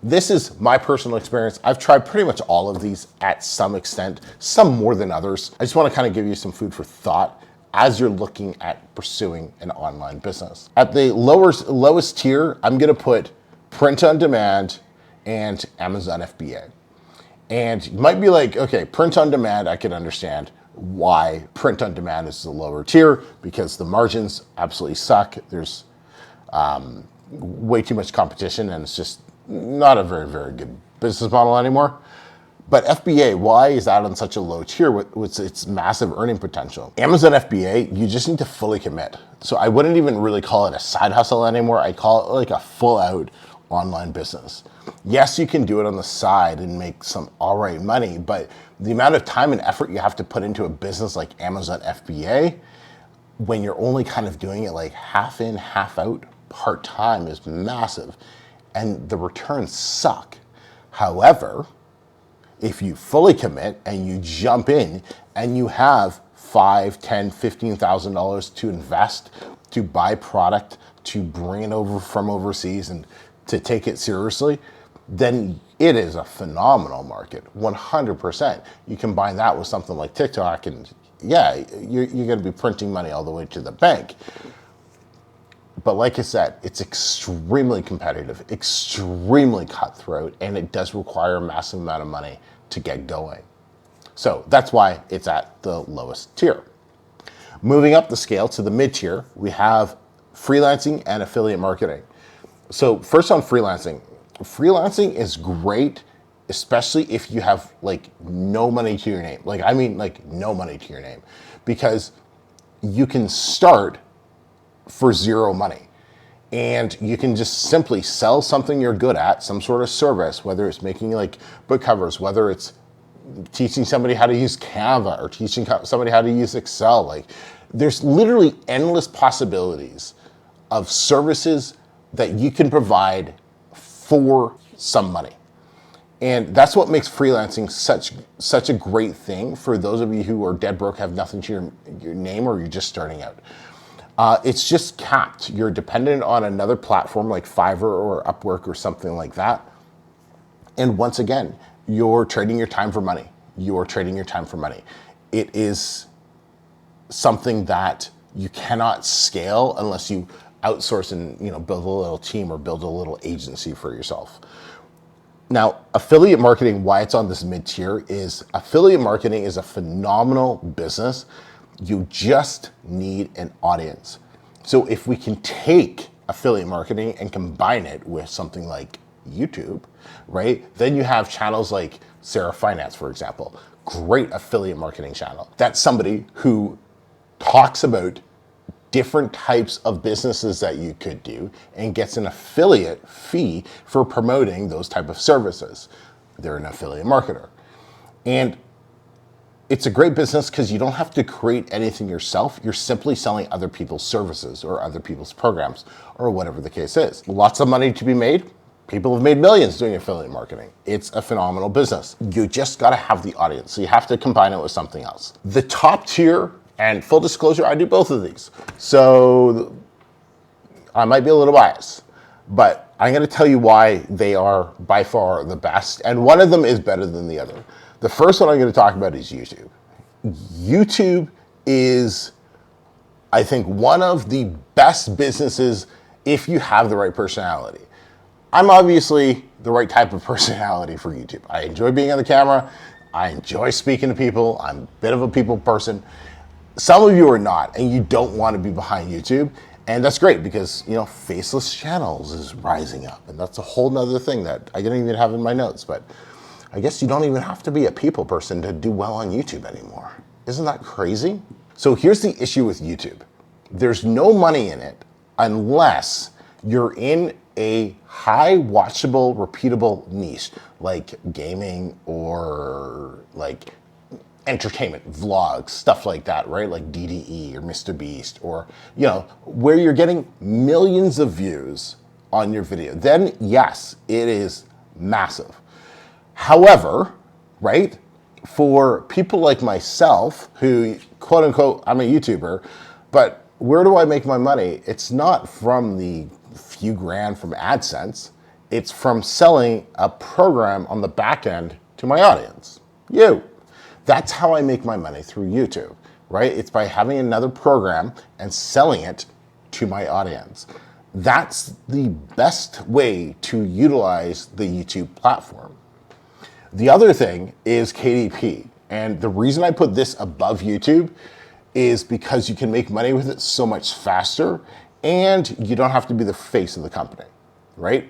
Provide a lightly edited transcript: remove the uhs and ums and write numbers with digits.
This is my personal experience. I've tried pretty much all of these at some extent, some more than others. I just want to kind of give you some food for thought as you're looking at pursuing an online business. At the lowest tier, I'm going to put print on demand and Amazon FBA. And you might be like, okay, print on demand, I can understand why print on demand is the lower tier, because the margins absolutely suck. There's way too much competition, and it's just not a very, very good business model anymore. But FBA, why is that on such a low tier with its massive earning potential? Amazon FBA, you just need to fully commit. So I wouldn't even really call it a side hustle anymore. I call it like a full out online business. Yes, you can do it on the side and make some all right money, but the amount of time and effort you have to put into a business like Amazon FBA, when you're only kind of doing it like half in, half out, part-time, is massive. And the returns suck. However, if you fully commit and you jump in and you have $5,000, $10,000, $15,000 to invest, to buy product, to bring it over from overseas and to take it seriously, then it is a phenomenal market, 100%. You combine that with something like TikTok and yeah, you're gonna be printing money all the way to the bank. But like I said, it's extremely competitive, extremely cutthroat, and it does require a massive amount of money to get going. So that's why it's at the lowest tier. Moving up the scale to the mid tier, we have freelancing and affiliate marketing. So first on freelancing. Freelancing is great, especially if you have like no money to your name. Like, I mean like no money to your name, because you can start for zero money and you can just simply sell something you're good at, some sort of service, whether it's making like book covers, whether it's teaching somebody how to use Canva or teaching somebody how to use Excel. Like, there's literally endless possibilities of services that you can provide for some money. And that's what makes freelancing such a great thing for those of you who are dead broke, have nothing to your name, or you're just starting out. It's just capped. You're dependent on another platform like Fiverr or Upwork or something like that. And once again, you're trading your time for money. You're trading your time for money. It is something that you cannot scale unless you outsource and build a little team or build a little agency for yourself. Now, affiliate marketing, why it's on this mid tier is affiliate marketing is a phenomenal business. You just need an audience. So if we can take affiliate marketing and combine it with something like YouTube, right? Then you have channels like Sarah Finance, for example, great affiliate marketing channel. That's somebody who talks about different types of businesses that you could do and gets an affiliate fee for promoting those type of services. They're an affiliate marketer. And it's a great business because you don't have to create anything yourself. You're simply selling other people's services or other people's programs or whatever the case is. Lots of money to be made. People have made millions doing affiliate marketing. It's a phenomenal business. You just got to have the audience. So you have to combine it with something else. The top tier, and full disclosure, I do both of these. So I might be a little biased, but I'm going to tell you why they are by far the best. And one of them is better than the other. The first one I'm going to talk about is YouTube. YouTube is, I think, one of the best businesses if you have the right personality. I'm obviously the right type of personality for YouTube. I enjoy being on the camera. I enjoy speaking to people. I'm a bit of a people person. Some of you are not, and you don't want to be behind YouTube. And that's great because, faceless channels is rising up. And that's a whole nother thing that I didn't even have in my notes. But I guess you don't even have to be a people person to do well on YouTube anymore. Isn't that crazy? So here's the issue with YouTube. There's no money in it unless you're in a high watchable, repeatable niche like gaming or like entertainment, vlogs, stuff like that, right? Like DDE or Mr. Beast or, where you're getting millions of views on your video. Then yes, it is massive. However, right, for people like myself who, quote unquote, I'm a YouTuber, but where do I make my money? It's not from the few grand from AdSense. It's from selling a program on the back end to my audience, you. That's how I make my money through YouTube, right? It's by having another program and selling it to my audience. That's the best way to utilize the YouTube platform. The other thing is KDP. And the reason I put this above YouTube is because you can make money with it so much faster and you don't have to be the face of the company, right?